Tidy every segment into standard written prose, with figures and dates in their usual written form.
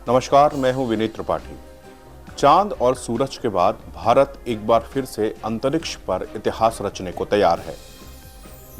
नमस्कार, मैं हूं विनीत त्रिपाठी। चांद और सूरज के बाद भारत एक बार फिर से अंतरिक्ष पर इतिहास रचने को तैयार है।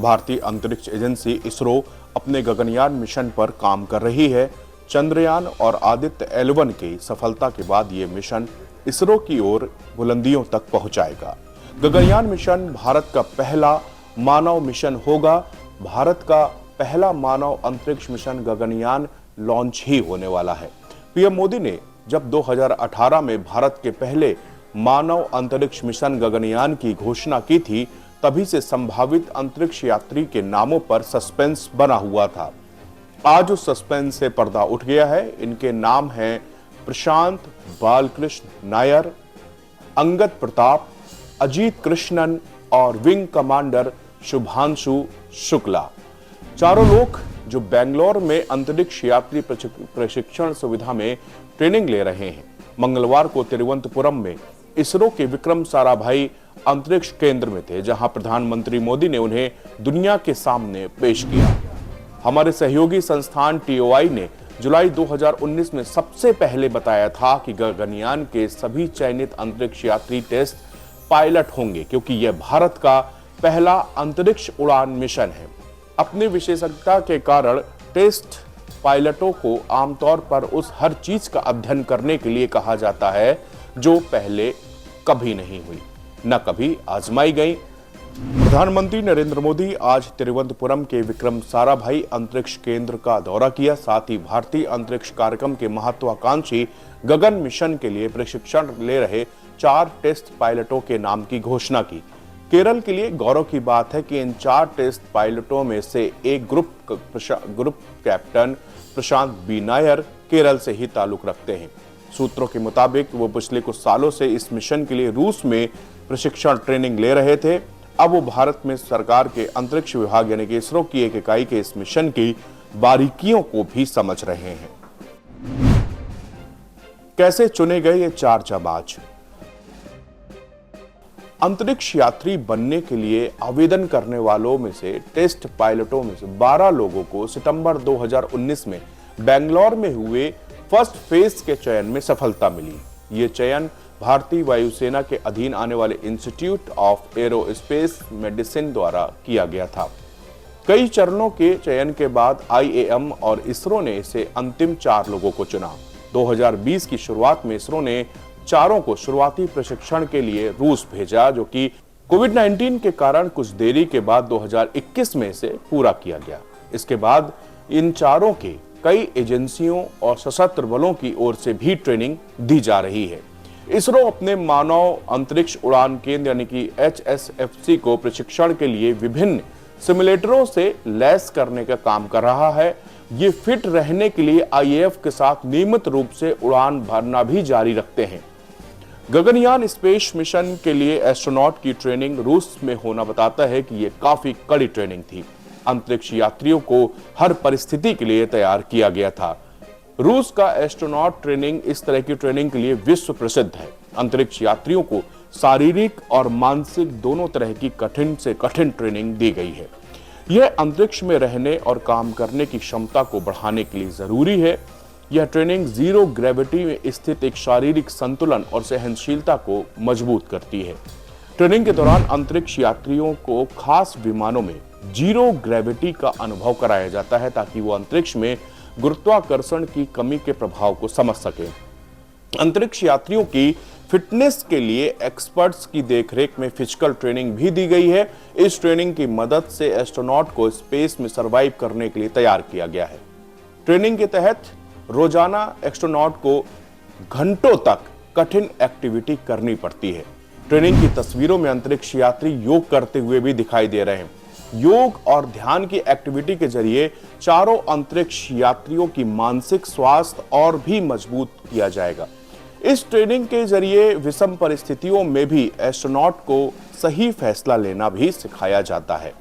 भारतीय अंतरिक्ष एजेंसी इसरो अपने गगनयान मिशन पर काम कर रही है। चंद्रयान और आदित्य L1 की सफलता के बाद ये मिशन इसरो की ओर बुलंदियों तक पहुंचाएगा। गगनयान मिशन भारत का पहला मानव मिशन होगा। भारत का पहला मानव अंतरिक्ष मिशन गगनयान लॉन्च ही होने वाला है। पीएम मोदी ने जब 2018 में भारत के पहले मानव अंतरिक्ष मिशन गगनयान की घोषणा की थी, तभी से संभावित अंतरिक्ष यात्री के नामों पर सस्पेंस बना हुआ था। आज उस सस्पेंस से पर्दा उठ गया है। इनके नाम हैं प्रशांत बालकृष्ण नायर, अंगद प्रताप, अजीत कृष्णन और विंग कमांडर शुभांशु शुक्ला। चारों लोग जो बेंगलोर में अंतरिक्ष यात्री प्रशिक्षण सुविधा में ट्रेनिंग ले रहे हैं। मंगलवार को तिरुवनंतपुरम में इसरो के विक्रम साराभाई अंतरिक्ष केंद्र में थे, जहां प्रधानमंत्री मोदी ने उन्हें दुनिया के सामने पेश किया। हमारे सहयोगी संस्थान TOI ने जुलाई 2019 में सबसे पहले बताया था कि गगनयान के सभी चयनित अंतरिक्ष यात्री टेस्ट पायलट होंगे, क्योंकि यह भारत का पहला अंतरिक्ष उड़ान मिशन है। अपनी विशेषज्ञता के कारण टेस्ट पायलटों को आमतौर पर उस हर चीज का अध्ययन करने के लिए कहा जाता है जो पहले कभी नहीं हुई, न कभी आजमाई गई। प्रधानमंत्री नरेंद्र मोदी आज तिरुवनंतपुरम के विक्रम साराभाई अंतरिक्ष केंद्र का दौरा किया। साथ ही भारतीय अंतरिक्ष कार्यक्रम के महत्वाकांक्षी गगन मिशन के लिए प्रशिक्षण ले रहे 4 टेस्ट पायलटों के नाम की घोषणा की। केरल के लिए गौरव की बात है कि इन 4 टेस्ट पायलटों में से एक ग्रुप कैप्टन प्रशांत बी नायर केरल से ही ताल्लुक रखते हैं। सूत्रों के मुताबिक वो पिछले कुछ सालों से इस मिशन के लिए रूस में प्रशिक्षण ट्रेनिंग ले रहे थे। अब वो भारत में सरकार के अंतरिक्ष विभाग यानी कि इसरो की एक इकाई के इस मिशन की बारीकियों को भी समझ रहे हैं। कैसे चुने गए ये 4 जाबाज? अंतरिक्ष यात्री बनने के लिए आवेदन करने वालों में से टेस्ट पायलटों में से 12 लोगों को सितंबर 2019 में बेंगलोर में हुए फर्स्ट फेज के चयन में सफलता मिली। ये चयन भारतीय वायुसेना के अधीन आने वाले इंस्टीट्यूट ऑफ एरोस्पेस मेडिसिन द्वारा किया गया था। कई चरणों के चयन के बाद IAM और इसरो ने इसे अंतिम 4 लोगों को चुना। 2020 की शुरुआत में इसरो ने चारों को शुरुआती प्रशिक्षण के लिए रूस भेजा, जो कि कोविड-19 के कारण कुछ देरी के बाद 2021 में इसे पूरा किया गया। इसके बाद इन चारों के कई एजेंसियों और सशस्त्र बलों की ओर से भी ट्रेनिंग दी जा रही है। इसरो अपने मानव अंतरिक्ष उड़ान केंद्र यानी कि HSFC को प्रशिक्षण के लिए विभिन्न सिमुलेटरों से लैस करने का काम कर रहा है। ये फिट रहने के लिए IAF के साथ नियमित रूप से उड़ान भरना भी जारी रखते हैं। गगनयान स्पेस मिशन के लिए एस्ट्रोनॉट की ट्रेनिंग रूस में होना बताता है कि यह काफी कड़ी ट्रेनिंग थी। अंतरिक्ष यात्रियों को हर परिस्थिति के लिए तैयार किया गया था। रूस का एस्ट्रोनॉट ट्रेनिंग इस तरह की ट्रेनिंग के लिए विश्व प्रसिद्ध है। अंतरिक्ष यात्रियों को शारीरिक और मानसिक दोनों तरह की कठिन से कठिन ट्रेनिंग दी गई है। यह अंतरिक्ष में रहने और काम करने की क्षमता को बढ़ाने के लिए जरूरी है। यह ट्रेनिंग जीरो ग्रेविटी में स्थित एक शारीरिक संतुलन और सहनशीलता को मजबूत करती है। ट्रेनिंग के दौरान अंतरिक्ष यात्रियों को खास विमानों में जीरो ग्रेविटी का अनुभव कराया जाता है, ताकि वो अंतरिक्ष में गुरुत्वाकर्षण की कमी के प्रभाव को समझ सके। अंतरिक्ष यात्रियों की फिटनेस के लिए एक्सपर्ट्स की देखरेख में फिजिकल ट्रेनिंग भी दी गई है। इस ट्रेनिंग की मदद से एस्ट्रोनॉट को स्पेस में सरवाइव करने के लिए तैयार किया गया है। ट्रेनिंग के तहत रोजाना एस्ट्रोनॉट को घंटों तक कठिन एक्टिविटी करनी पड़ती है। ट्रेनिंग की तस्वीरों में अंतरिक्ष यात्री योग करते हुए भी दिखाई दे रहे हैं। योग और ध्यान की एक्टिविटी के जरिए चारों अंतरिक्ष यात्रियों की मानसिक स्वास्थ्य और भी मजबूत किया जाएगा। इस ट्रेनिंग के जरिए विषम परिस्थितियों में भी एस्ट्रोनॉट को सही फैसला लेना भी सिखाया जाता है।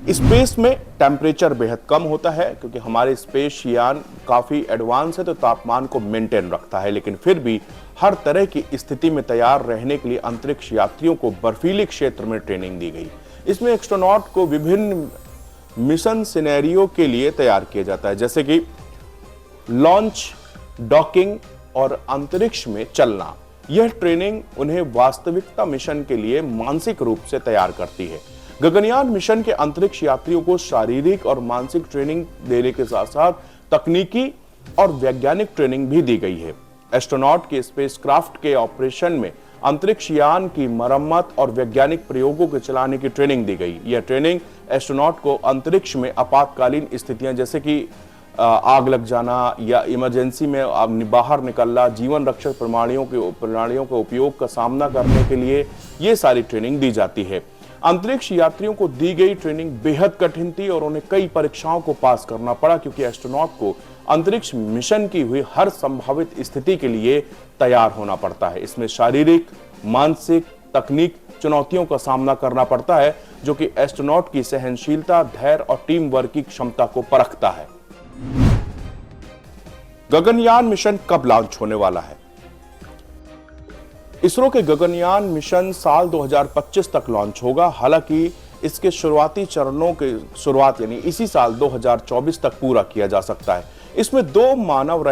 स्पेस में टेम्परेचर बेहद कम होता है, क्योंकि हमारे स्पेस यान काफी एडवांस है तो तापमान को मेंटेन रखता है, लेकिन फिर भी हर तरह की स्थिति में तैयार रहने के लिए अंतरिक्ष यात्रियों को बर्फीले क्षेत्र में ट्रेनिंग दी गई। इसमें एस्ट्रोनॉट को विभिन्न मिशन सिनेरियो के लिए तैयार किया जाता है, जैसे कि लॉन्च डॉकिंग और अंतरिक्ष में चलना। यह ट्रेनिंग उन्हें वास्तविकता मिशन के लिए मानसिक रूप से तैयार करती है। गगनयान मिशन के अंतरिक्ष यात्रियों को शारीरिक और मानसिक ट्रेनिंग देने के साथ साथ तकनीकी और वैज्ञानिक ट्रेनिंग भी दी गई है। एस्ट्रोनॉट के स्पेसक्राफ्ट के ऑपरेशन में अंतरिक्ष यान की मरम्मत और वैज्ञानिक प्रयोगों के चलाने की ट्रेनिंग दी गई। यह ट्रेनिंग एस्ट्रोनॉट को अंतरिक्ष में आपातकालीन स्थितियां जैसे कि आग लग जाना या इमरजेंसी में बाहर निकलना, जीवन रक्षक प्रणालियों के उपयोग का सामना करने के लिए ये सारी ट्रेनिंग दी जाती है। अंतरिक्ष यात्रियों को दी गई ट्रेनिंग बेहद कठिन थी और उन्हें कई परीक्षाओं को पास करना पड़ा, क्योंकि एस्ट्रोनॉट को अंतरिक्ष मिशन की हुई हर संभावित स्थिति के लिए तैयार होना पड़ता है। इसमें शारीरिक, मानसिक, तकनीक चुनौतियों का सामना करना पड़ता है, जो कि एस्ट्रोनॉट की सहनशीलता, धैर्य और टीम वर्क की क्षमता को परखता है। गगनयान मिशन कब लॉन्च होने वाला है? इसरो के गगनयान मिशन साल 2025 तक लॉन्च होगा। हालांकि इसके शुरुआती चरणों के शुरुआत यानी इसी साल 2024 तक पूरा किया जा सकता है। इसमें 2 मानव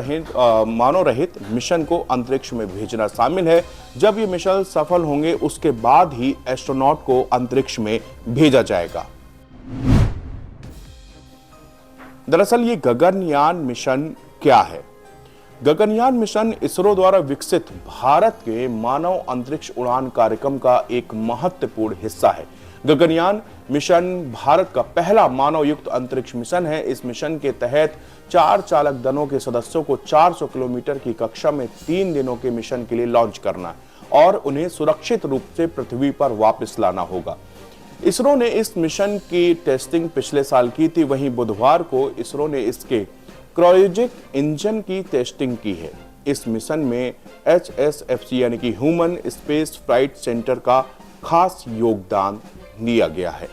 रहित मिशन को अंतरिक्ष में भेजना शामिल है। जब ये मिशन सफल होंगे उसके बाद ही एस्ट्रोनॉट को अंतरिक्ष में भेजा जाएगा। दरअसल ये गगनयान मिशन क्या है? गगनयान मिशन इसरो द्वारा विकसित भारत के मानव अंतरिक्ष उड़ान कार्यक्रम का एक महत्वपूर्ण हिस्सा है। गगनयान मिशन भारत का पहला मानव युक्त अंतरिक्ष मिशन है। इस मिशन के तहत 4 चालक दलों के सदस्यों को 400 किलोमीटर की कक्षा में 3 दिनों के मिशन के लिए लॉन्च करना है और उन्हें सुरक्षित रूप से पृथ्वी पर वापस लाना होगा। इसरो ने इस मिशन की टेस्टिंग पिछले साल की थी। वहीं बुधवार को इसरो ने इसके क्रायोजेनिक इंजन की टेस्टिंग की है। इस मिशन में HSFC यानी कि ह्यूमन स्पेस फ्लाइट सेंटर का खास योगदान लिया गया है।